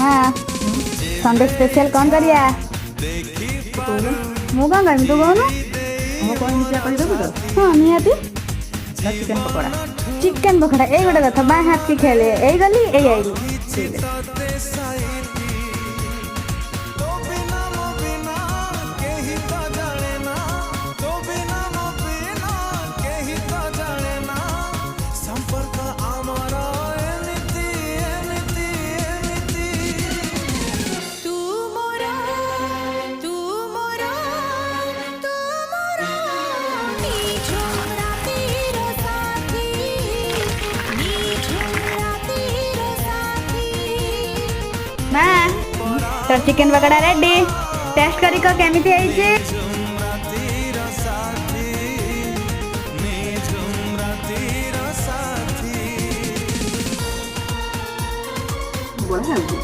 हाँ Sunday special कौन करिया मु कौन करमी तू कहूनु ମୁଁ କହିବି ଯା କହିଦେବୁ ତ हाँ निहाती ନା ଚିକେନ୍ ପକୋଡ଼ା चिकेन पकड़ा एई गोटे कथा बाएं हाथ की खेले एई गली एई आइली ଠିକ୍ ଅଛି माँ तो चिकेन पकड़ा रेडी टेस्ट करी को केमिति आइचे ବଢ଼ିଆ ହେଉଛି